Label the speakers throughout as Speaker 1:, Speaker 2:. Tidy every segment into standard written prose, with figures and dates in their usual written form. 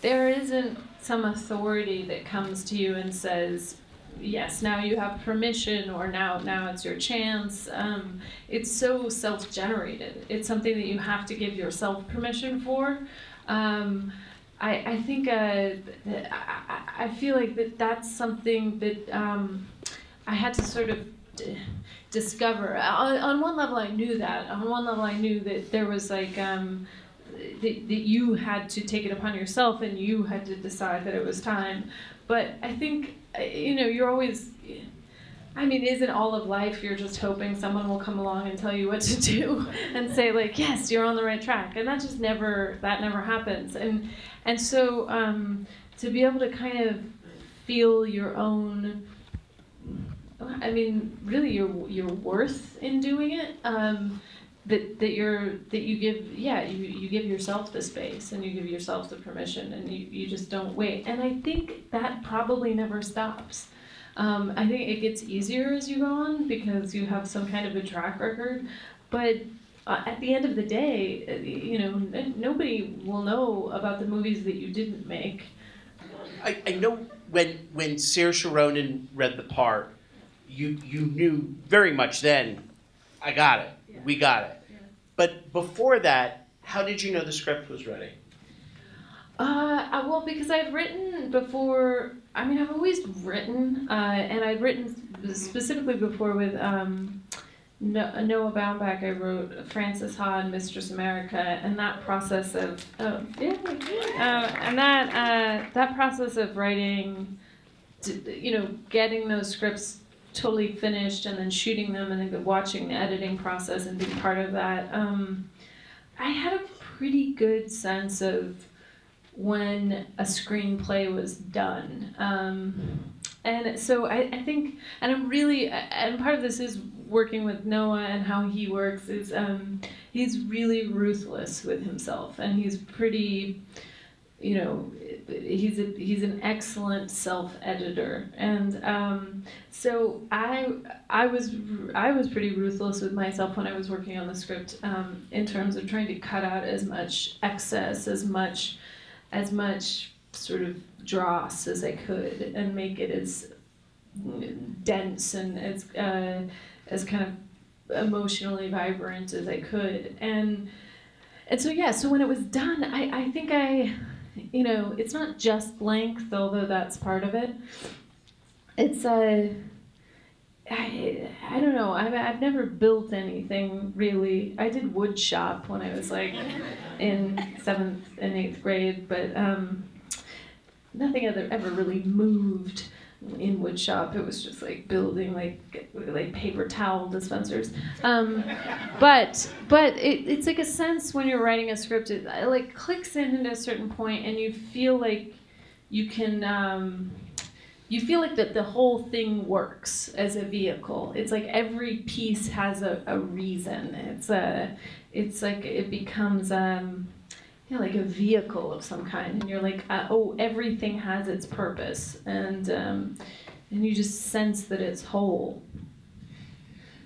Speaker 1: there isn't some authority that comes to you and says, yes, now you have permission, or now it's your chance. It's so self-generated. It's something that you have to give yourself permission for. I think I feel like that's something that I had to sort of discover. On one level, I knew that. On one level, I knew that there was like that you had to take it upon yourself, and you had to decide that it was time. But I think, you're always, isn't all of life you're just hoping someone will come along and tell you what to do and say, like, yes, you're on the right track. And that never happens. And so to be able to kind of feel your own, really your worth in doing it, that you give yourself the space, and you give yourself the permission, and you just don't wait. And I think that probably never stops. I think it gets easier as you go on because you have some kind of a track record, but at the end of the day, nobody will know about the movies that you didn't make.
Speaker 2: I know when Saoirse Ronan read the part, you knew very much then, I got it, yeah. We got it. Yeah. But before that, how did you know the script was ready?
Speaker 1: Well, because I've written before. I've always written, and I'd written specifically before with Noah Baumbach. I wrote Frances Ha and Mistress America, and that process of that process of writing, getting those scripts totally finished, and then shooting them, and then watching the editing process and being part of that. I had a pretty good sense of when a screenplay was done. And so I think, and I'm really, and part of this is working with Noah and how he works, is he's really ruthless with himself, and he's pretty, he's an excellent self-editor. And so I was pretty ruthless with myself when I was working on the script, in terms of trying to cut out as much excess, as much sort of dross as I could, and make it as dense and as kind of emotionally vibrant as I could. And so when it was done, I think it's not just length, although that's part of it. It's I don't know. I've never built anything really. I did wood shop when I was like in 7th and 8th grade, but nothing ever really moved in wood shop. It was just like building like paper towel dispensers. But it's like a sense when you're writing a script, it like clicks in at a certain point, and you feel like you can. You feel like that the whole thing works as a vehicle. It's like every piece has a reason. It's like it becomes like a vehicle of some kind, and you're like, everything has its purpose, and you just sense that it's whole.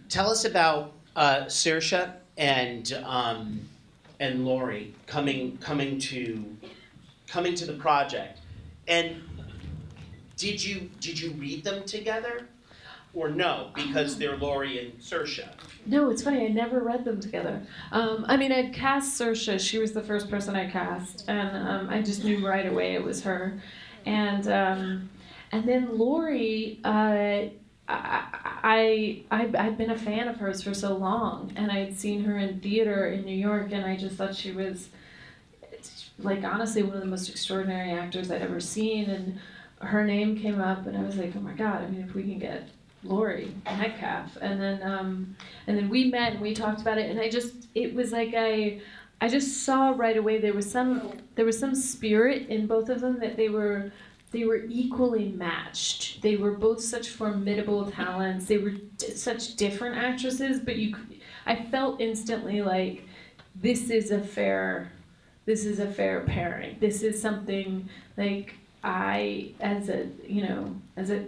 Speaker 2: Tell us about Saoirse and Laurie coming to the project, and did you read them together, or no, because they're Laurie and Saoirse?
Speaker 1: No, it's funny. I never read them together. I'd cast Saoirse. She was the first person I cast, and I just knew right away it was her. And then Laurie, I'd been a fan of hers for so long, and I'd seen her in theater in New York, and I just thought she was, like, honestly one of the most extraordinary actors I'd ever seen. And her name came up, and I was like, oh my God, if we can get Laurie Metcalf. And then we met and we talked about it, and it was like I just saw right away there was some spirit in both of them, that they were equally matched. They were both such formidable talents. They were such different actresses, but I felt instantly like this is a fair pairing. This is something like I, as a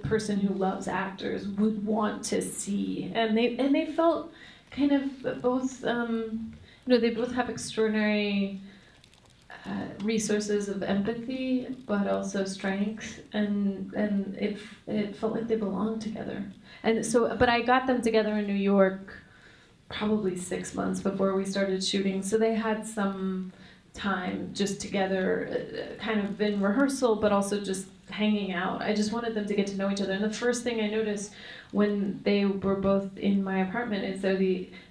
Speaker 1: person who loves actors, would want to see. And they felt kind of both, they both have extraordinary resources of empathy, but also strength, and it felt like they belonged together. And so, but I got them together in New York probably 6 months before we started shooting, so they had some time just together, kind of in rehearsal, but also just hanging out. I just wanted them to get to know each other. And the first thing I noticed when they were both in my apartment is they're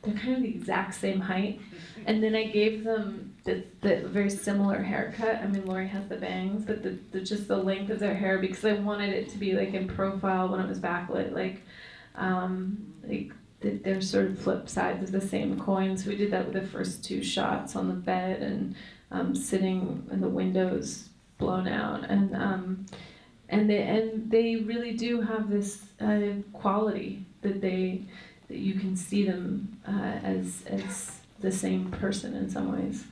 Speaker 1: kind of the exact same height. And then I gave them the very similar haircut. I mean, Lori has the bangs, but just the length of their hair, because I wanted it to be like in profile when it was backlit, like they're sort of flip sides of the same coin. So we did that with the first 2 shots on the bed and sitting in the windows blown out, and they really do have this quality that you can see them as the same person in some ways.